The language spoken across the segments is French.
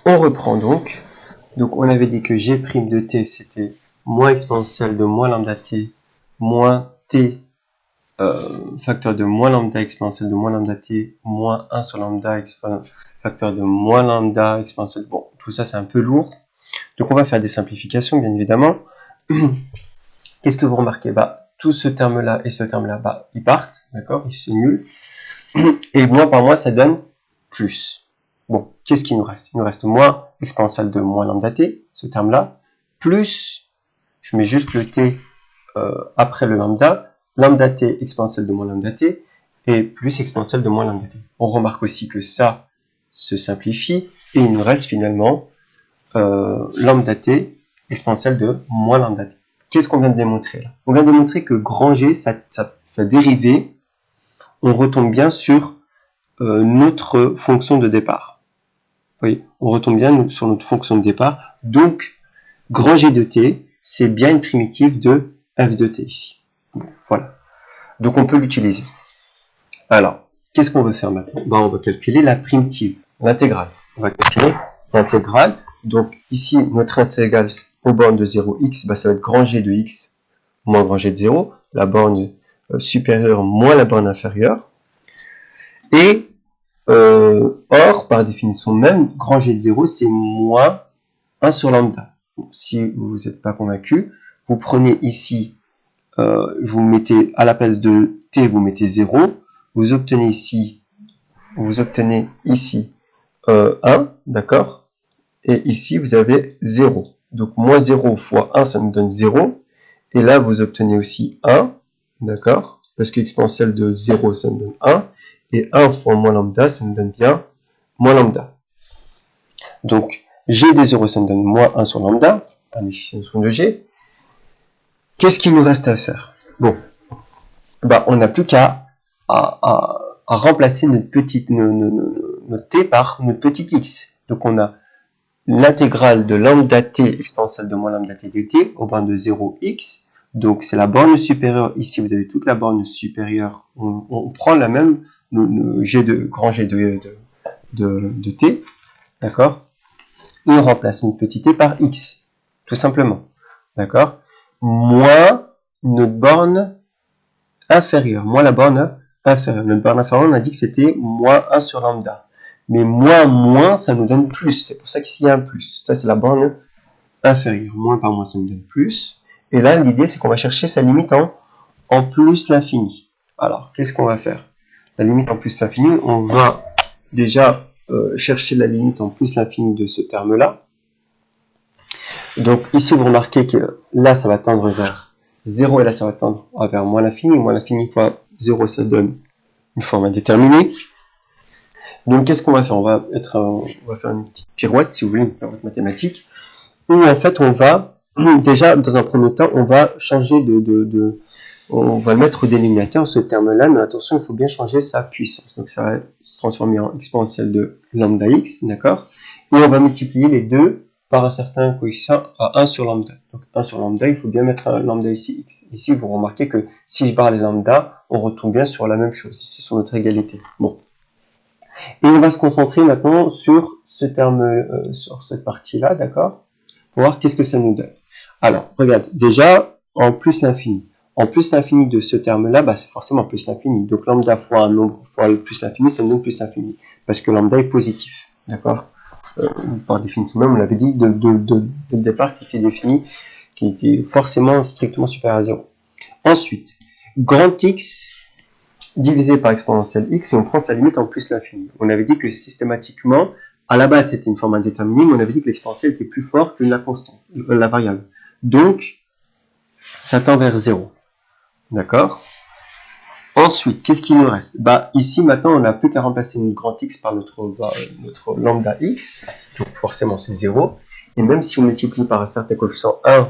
On reprend donc. Donc on avait dit que g' de t c'était moins exponentielle de moins lambda t moins t facteur de moins lambda exponentielle de moins lambda t moins 1 sur lambda facteur de moins lambda exponentielle. Bon, tout ça c'est un peu lourd. Donc on va faire des simplifications bien évidemment. Qu'est-ce que vous remarquez? Bah, tout ce terme-là et ce terme-là, bah, ils partent, d'accord? C'est nul. Et moins par moins, ça donne plus. Bon, qu'est-ce qu'il nous reste? Il nous reste moins exponentielle de moins lambda t, ce terme-là, plus, je mets juste le t après le lambda t exponentielle de moins lambda t, et plus exponentielle de moins lambda t. On remarque aussi que ça se simplifie, et il nous reste finalement lambda t exponentielle de moins lambda t. Qu'est-ce qu'on vient de démontrer là? On vient de démontrer que grand G, sa dérivée, on retombe bien sur notre fonction de départ. Vous voyez, on retombe bien sur notre fonction de départ. Donc, grand G de t, c'est bien une primitive de f de t ici. Bon, voilà. Donc, on peut l'utiliser. Alors, qu'est-ce qu'on veut faire maintenant? Ben, on va calculer la primitive, l'intégrale. On va calculer l'intégrale. Donc, ici, notre intégrale aux bornes de 0x, bah, ça va être grand G de x moins grand G de 0, la borne supérieure moins la borne inférieure. Et, or, par définition même, grand G de 0, c'est moins 1 sur lambda. Donc, si vous n'êtes pas convaincu, vous prenez ici, vous mettez à la place de t, vous mettez 0, vous obtenez ici 1, d'accord? Et ici, vous avez 0. Donc, moins 0 fois 1, ça nous donne 0. Et là, vous obtenez aussi 1, d'accord? Parce que exponentielle de 0, ça nous donne 1. Et 1 fois moins lambda, ça nous donne bien moins lambda. Donc, g de 0, ça nous donne moins 1 sur lambda, par définition de g. Qu'est-ce qu'il nous reste à faire? Bon, bah, on n'a plus qu'à remplacer notre t par notre petit x. Donc, on a l'intégrale de lambda t exponentielle de moins lambda t dt au borne de 0x. Donc, c'est la borne supérieure. Ici, vous avez toute la borne supérieure. On prend la même grand G de t. D'accord? Et on remplace notre petit t par x. Tout simplement. D'accord? Moins notre borne inférieure. Moins la borne inférieure. Notre borne inférieure, on a dit que c'était moins 1 sur lambda. Mais moins, ça nous donne plus. C'est pour ça qu'ici, il y a un plus. Ça, c'est la borne inférieure. Moins par moins, ça nous donne plus. Et là, l'idée, c'est qu'on va chercher sa limite en plus l'infini. Alors, qu'est-ce qu'on va faire? La limite en plus l'infini, on va déjà chercher la limite en plus l'infini de ce terme-là. Donc, ici, vous remarquez que là, ça va tendre vers 0 et là, ça va tendre vers moins l'infini. Moins l'infini fois 0, ça donne une forme indéterminée. Donc, qu'est-ce qu'on va faire? On va faire une petite pirouette, si vous voulez, une pirouette mathématique, où en fait, on va, déjà, dans un premier temps, on va changer on va le mettre au dénominateur, ce terme-là, mais attention, il faut bien changer sa puissance. Donc, ça va se transformer en exponentielle de lambda x, d'accord? Et on va multiplier les deux par un certain coefficient à 1 sur lambda. Donc, 1 sur lambda, il faut bien mettre un lambda ici, x. Ici, vous remarquez que si je barre les lambda, on retombe bien sur la même chose, ici, sur notre égalité. Bon. Et on va se concentrer maintenant sur ce terme, sur cette partie-là, d'accord? Pour voir qu'est-ce que ça nous donne. Alors, regarde, déjà, en plus l'infini. En plus l'infini de ce terme-là, bah, c'est forcément plus l'infini. Donc, lambda fois un nombre fois le plus l'infini, ça me donne plus l'infini. Parce que lambda est positif, d'accord? Par définition même, on l'avait dit dès le départ, qui était forcément strictement supérieur à 0. Ensuite, grand X divisé par exponentielle x, et on prend sa limite en plus l'infini. On avait dit que systématiquement, à la base c'était une forme indéterminée, mais on avait dit que l'exponentielle était plus fort que la constante, la variable. Donc, ça tend vers 0. D'accord? Ensuite, qu'est-ce qu'il nous reste? Bah, ici, maintenant, on n'a plus qu'à remplacer notre grand X par notre lambda X. Donc, forcément, c'est 0. Et même si on multiplie par un certain coefficient 1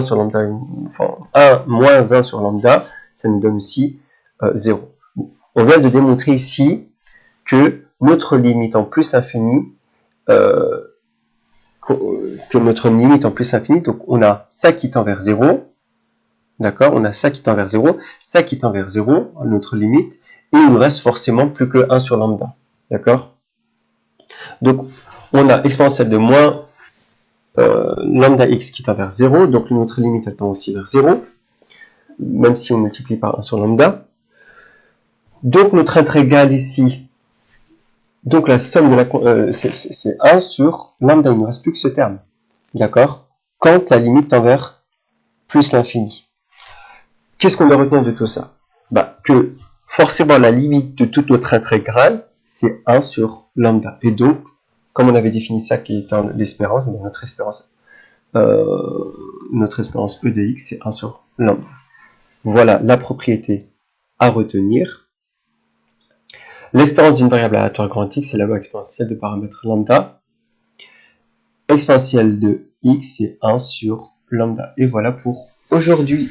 sur lambda, enfin, 1 moins 1 sur lambda, ça nous donne aussi 0. On vient de démontrer ici que notre limite en plus infini, donc on a ça qui tend vers 0, d'accord, on a ça qui tend vers 0, ça qui tend vers 0, notre limite, et il nous reste forcément plus que 1 sur lambda, d'accord. Donc, on a exponentielle de moins lambda x qui tend vers 0, donc notre limite elle tend aussi vers 0, même si on multiplie par 1 sur lambda. Donc notre intégrale ici, donc la somme de la c'est 1 sur lambda, il ne reste plus que ce terme, d'accord, quand la limite tend vers plus l'infini. Qu'est-ce qu'on doit retenir de tout ça? Bah, que forcément la limite de toute notre intégrale, c'est 1 sur lambda. Et donc, comme on avait défini ça qui est l'espérance, notre espérance E de x, c'est 1 sur lambda. Voilà la propriété à retenir. L'espérance d'une variable aléatoire grand X, c'est la loi exponentielle de paramètre lambda. Exponentielle de x, c'est 1 sur lambda. Et voilà pour aujourd'hui.